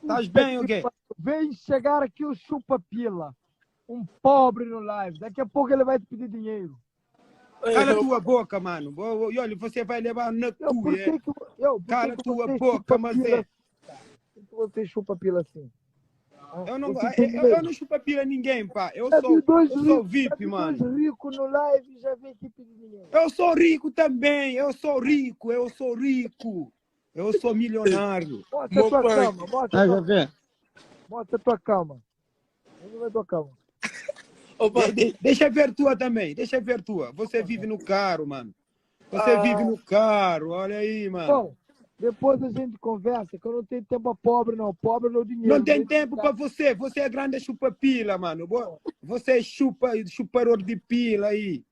Estás bem ou quê? Vem chegar aqui o chupa-pila. Um pobre no live. Daqui a pouco ele vai te pedir dinheiro. Cala a tua boca, mano. E olha, você vai levar na cu, é? Cala a tua boca, mas é. Por que você chupa pila assim? Eu não chupo pila a ninguém, pá. Eu sou VIP, mano. Dois ricos no live já vem aqui pedir dinheiro. Eu sou rico também. Eu sou rico. Eu sou milionário. Mostra a tua cama. Mostra a tua cama. Onde vai a tua cama? Deixa ver tua também. Deixa ver tua. Você vive no carro, mano. Você vive no carro. Olha aí, mano. Bom, depois a gente conversa, que eu não tenho tempo a pobre, não. Pobre não dinheiro. Não tem tempo para você. Você é grande chupa-pila, mano. Você é chupador de pila aí.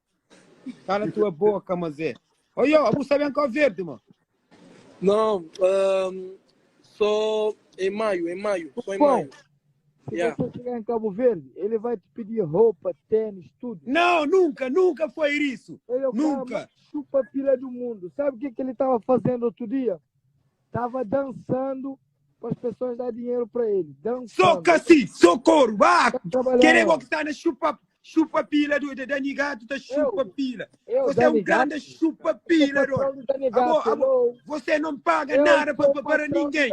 Cala a tua boca, mas é. Oi, eu sabia que é verde, mano. Não, só em maio. Só em maio. Se você chegar em Cabo Verde, ele vai te pedir roupa, tênis, tudo. Não, nunca foi isso. Ele é o nunca. Cara mais chupa-pila do mundo. Sabe o que ele estava fazendo outro dia? Estava dançando para as pessoas dar dinheiro para ele. Dançando. Sou Cassi, socorro. Querer botar na chupa-pila da Nigato, da chupa-pila. Você é um grande chupa-pila. Você não paga nada para ninguém.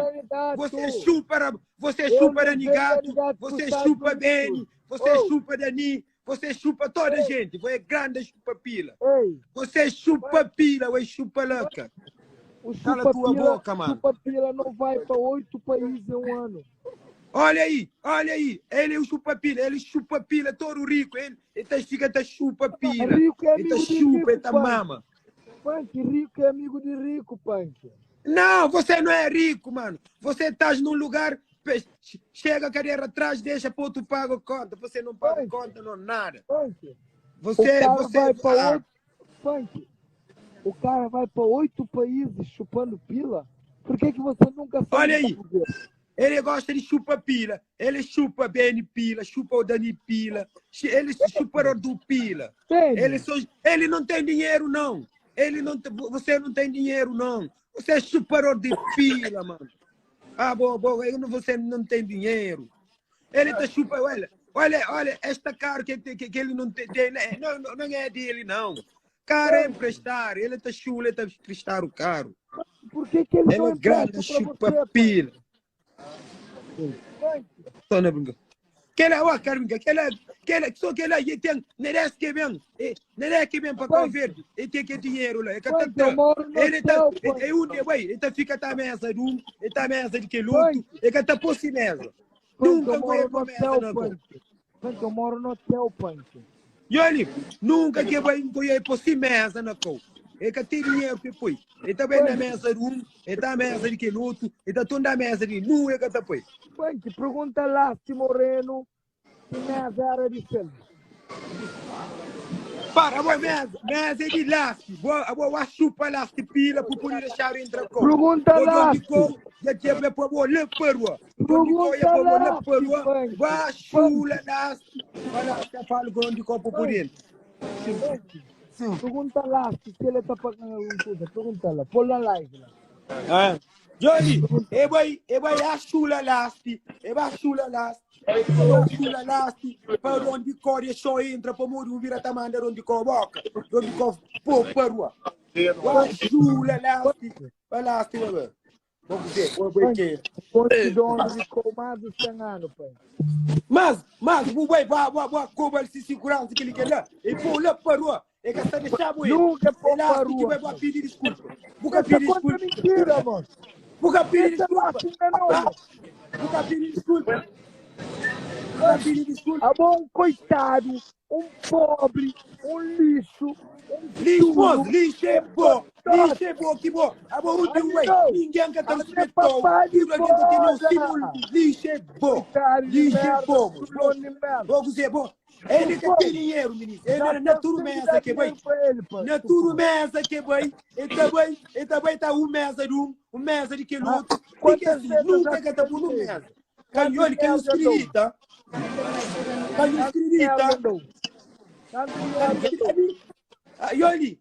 Você chupa da Nigato, você chupa Beni, você chupa Dani, você chupa toda a gente. Você é grande chupa-pila. Você chupa-pila, você chupa-laca. Cala a tua boca, mano. O chupa-pila não vai para 8 países em um ano. Olha aí. Ele é o chupa-pila, ele chupa-pila, todo rico. Ele fica chupa-pila. Ele chupa, ele mama. Punk, rico é amigo de rico, Punk. Não, você não é rico, mano. Você está num lugar, chega a cadeira atrás, deixa para outro paga conta. Você não paga conta, não nada. Punk. O cara vai para 8 países chupando pila? Por que você nunca sabe? Olha aí. Ele gosta de chupa-pila. Ele chupa Beni Pila, chupa o Dani Pila. Ele chupa o do Pila. Ele não tem dinheiro, não. Você não tem dinheiro, não. Você é chupador de pila, mano. Você não tem dinheiro. Ele tá chupa, olha, esta cara que ele não tem, não é dele, não. Cara é emprestar, ele tá chula, ele tá emprestar o carro. Por que ele não é grande chupa-pila? Só não brinca. Só que ela tem, merece que vem para Cabo Verde, ele tem que dinheiro lá. Ele fica na mesa de ele tá mesa de que luto, ele tá por si mesa. Nunca foi para mesa, não. Eu moro no hotel, Punk. E olha, nunca que vai por si mesa, não. Ele tem dinheiro que foi. Ele tá bem na mesa de ele tá na mesa de que luto, ele tá tudo na mesa de nu, ele tá foi. Punk, pergunta lá se Moreno se mesa era de selva. Para, mesa de lasti. Boa chupa lasti pila para poder deixar entrar com. Pergunta lá. Já tinha para o leperua. Vai chula lasti. Para que falo com onde copo por dentro. Pergunta lá se ele está pagando alguma coisa. Pergunta lá. Põe na live lá. Johnny, e vai a chula lasti. Para onde corre só entra para morrer vira tamanda onde boca. Onde pô perua. Vai chula lasti. Vai lasti, bebê. Vamos ver, Ponte de onde de comado sanano, pai. Mas, vai cobrar esse segurança que ele quer lá. E pô lá perua. É que está deixando ele. Nunca pô perua. Que vai pedir desculpa. Nunca pedir desculpa. Mentira, mano. Nunca pedir desculpa. Ah, bom, coitado, um pobre, um lixo, lixo é bom, que bom. A bom, ninguém que está no hospital, lixo é bom, vamos dizer, bom. Ele que tem dinheiro, menino. Ele não é tudo mesa que vai. Não é tudo mesa que vai. Ele também está mesa de mesa de que luta. Nunca que está por mesa. Canhole, que é escrita. Yoli,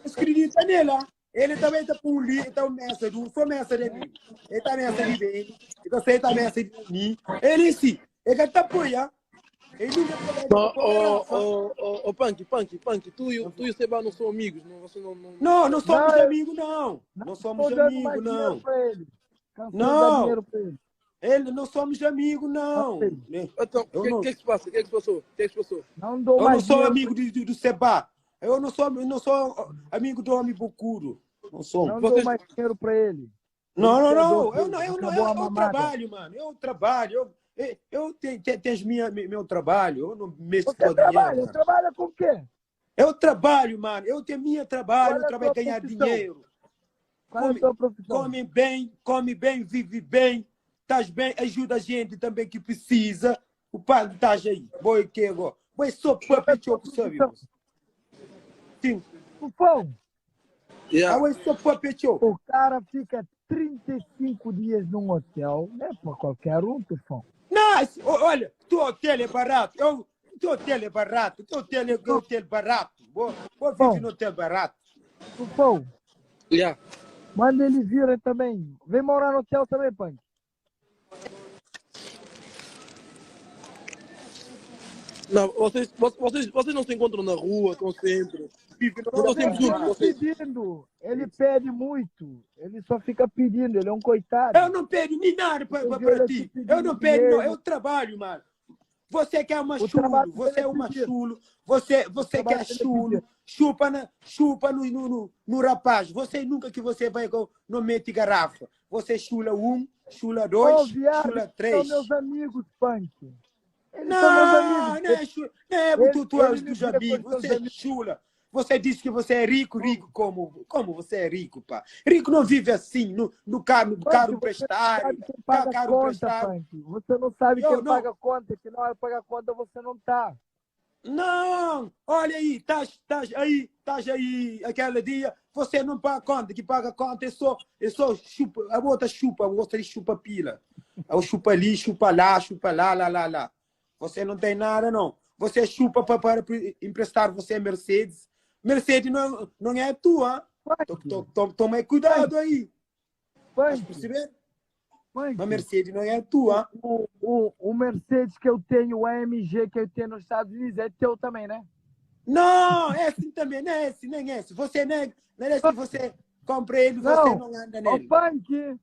escrita nela. Ele também está por ali, está mesa de só mesa de mim. Ele está mesa de bem. Você também aceita de mim. Ele sim, ele está apoiando. Ele Punk, tu e o Seba não são amigos, não, você não... Não somos amigos, não. Não somos amigos, não. Não. Ele não somos amigos, não. Então, o que é que se passa? O que é que se passou? Não dou Eu mais não sou dinheiro amigo do Seba. Eu não sou amigo do homem Bucuro. Não sou. Não dou mais dinheiro para ele. Não. Eu trabalho, mano. Eu trabalho. Eu tenho meu trabalho. Eu não mexo com dinheiro. Você trabalha com o quê? Eu trabalho, mano. Eu tenho meu trabalho. Qual é Eu a trabalho tua ganhar profissão? dinheiro. Qual é a tua profissão? Come bem, vive bem. Estás bem, ajuda a gente também que precisa. O pai estás aí. Boi que agora. Boi só para pedir sabe? Sim. Tufão. Yeah. O cara fica 35 dias num hotel. Não é para qualquer um, Tufão. Não, olha, teu hotel é barato. Teu hotel é barato. Teu hotel é barato. Vou viver no hotel barato. Tufão. Yeah. Manda eles virem também. Vem morar no hotel também, Punk. Não, vocês não se encontram na rua, estão sempre. Estão sempre juntos, vocês. Pedindo. Ele pede muito. Ele só fica pedindo. Ele é um coitado. Eu não pego nem nada para ti. Eu não pego, não. Eu trabalho, mano. Você quer uma chulo, você é uma chulo, você quer chulo, chupa no rapaz. Você nunca que você vai no mete garrafa. Você chula 1, chula 2, chula 3. São meus amigos, Punk. Não é tu és dos amigos, você é chula. Você disse que você é rico como você é rico, pá? Rico não vive assim, no carro emprestado. Você não sabe quem paga conta, que na hora de pagar conta você não tá. Não, olha aí, estás aí, aquele dia, você não paga conta, que paga conta é só chupa, a outra chupa pila. Eu chupa ali, chupa lá. Você não tem nada, não. Você chupa para emprestar você Mercedes. Mercedes não é tua. Toma cuidado aí. Pode perceber? A Mercedes não é tua. O Mercedes que eu tenho, o AMG que eu tenho nos Estados Unidos, é teu também, né? Não, esse também, não é esse, nem esse. Você não é esse que você compra ele, você não anda nele. Punk,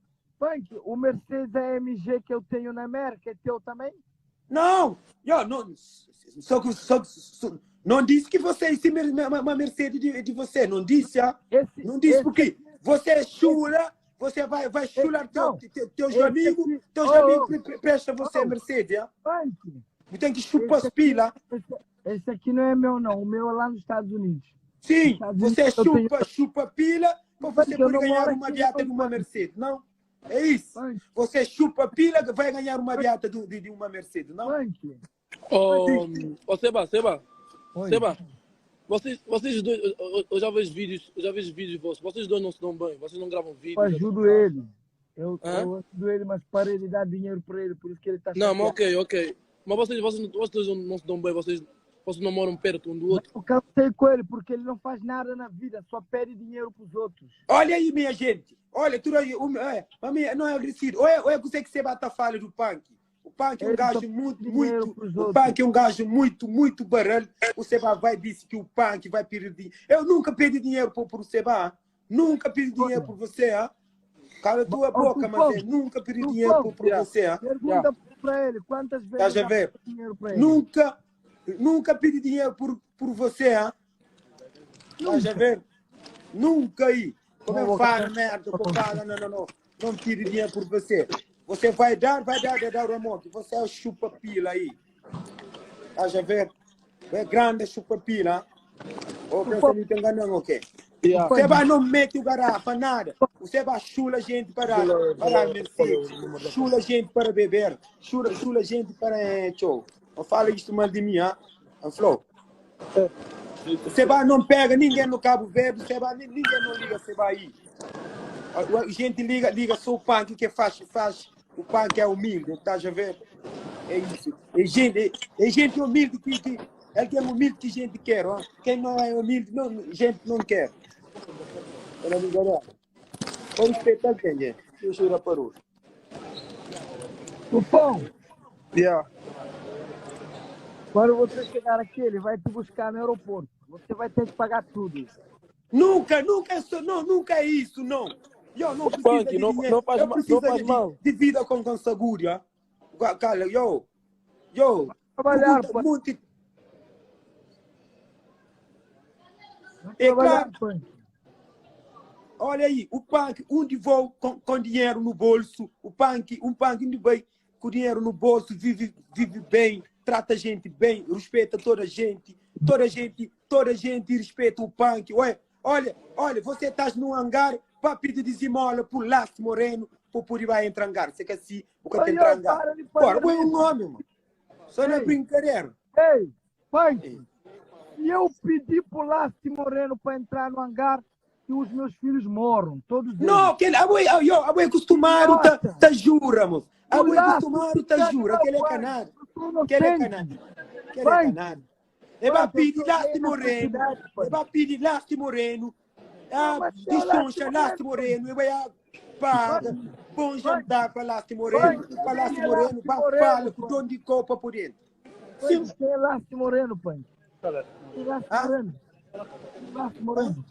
o Mercedes AMG que eu tenho na América é teu também? Não, não disse que você é uma Mercedes de você, não disse, não disse porque você é chula, você vai chular teus amigos prestam você Mercedes, Você tem que chupar as pilas. Esse aqui não é meu, não, o meu é lá nos Estados Unidos. Sim, você chupa pila para você poder ganhar uma viata de uma Mercedes, não? É isso. Você chupa pila, vai ganhar uma viata de uma Mercedes, não? Seba, vocês dois, eu já vejo vídeos vossos, vocês dois não se dão bem, vocês não gravam vídeos. Eu ajudo ele. Eu ajudo ele, mas parei de dar dinheiro para ele, por isso que ele está Não, mas ok. Mas vocês não se dão bem, vocês não moram perto um do outro. Eu cansei com ele, porque ele não faz nada na vida, só pede dinheiro para os outros. Olha aí, minha gente. Olha, tudo aí. Não é agressivo. Olha você que você bata a falha do Punk. O Punk é um gajo o Punk é um gajo muito baralho. O Seba vai dizer que o Punk vai pedir dinheiro. Eu nunca pedi dinheiro para o Seba. Nunca pedi dinheiro por você, Cala a tua boca, mas nunca pedi dinheiro por você, Pergunta para ele, quantas vezes Estás a ver? Dinheiro para ele? Nunca pedi dinheiro por você, Estás a ver? Nunca aí. Como eu falo, merda, não pedi dinheiro por você. Você vai dar o remoto. Você é o chupa-pila aí. Estás a ver? É grande chupa-pila. Ou pensa que me está enganando, ok? Você vai não mete o garrafa, nada. Você vai chula gente para Mercedes. Chula gente para beber. Chula gente para show. Não fala isso mal de mim, Flow. Você vai não pega ninguém no Cabo Verde. Ninguém não liga, você vai aí. A gente liga só o Punk que faz. O Punk é humilde, estás a ver? É isso. É gente humilde que é que é humilde que a gente quer. Quem não é humilde, gente não quer. Vamos respeitar quem é. Deixa eu ir para o O pão. Yeah. Quando você chegar aqui, ele vai te buscar no aeroporto. Você vai ter que pagar tudo. Nunca é isso, não. Eu não preciso Punk, de não dinheiro. faz, Eu não faz preciso mal. de vida com seguro. Cara, eu Trabalhar, pergunta pai. muito. É Trabalhar, claro, pai. olha aí, o punk, onde vou com dinheiro no bolso, um punk onde vai com dinheiro no bolso, vive bem, trata a gente bem, respeita toda a gente respeita o punk. Ué, olha, você está num hangar para pedir desimola por Last Moreno, por ir vai entrar hangar. Você quer assim, o que entrar hangar? Bora, é um homem, mano. Só não é brincadeira. Ei, punk, se eu pedir pro Last Moreno para entrar no hangar, que os meus filhos morram, todos eles. Não, que ele é acostumado, tá jura, moço. É acostumado, tá jura, que ele é canado. Que ele é canado. Que ele é canado. É para pedir Last Moreno. É para pedir Last Moreno. De Xoncha, Last Moreno. E vai paga. Bom jantar para Last Moreno. Para Last Moreno, para fala com dono de copa por dentro. Sim. Quem é Last Moreno, pai? Last Moreno. Last Moreno.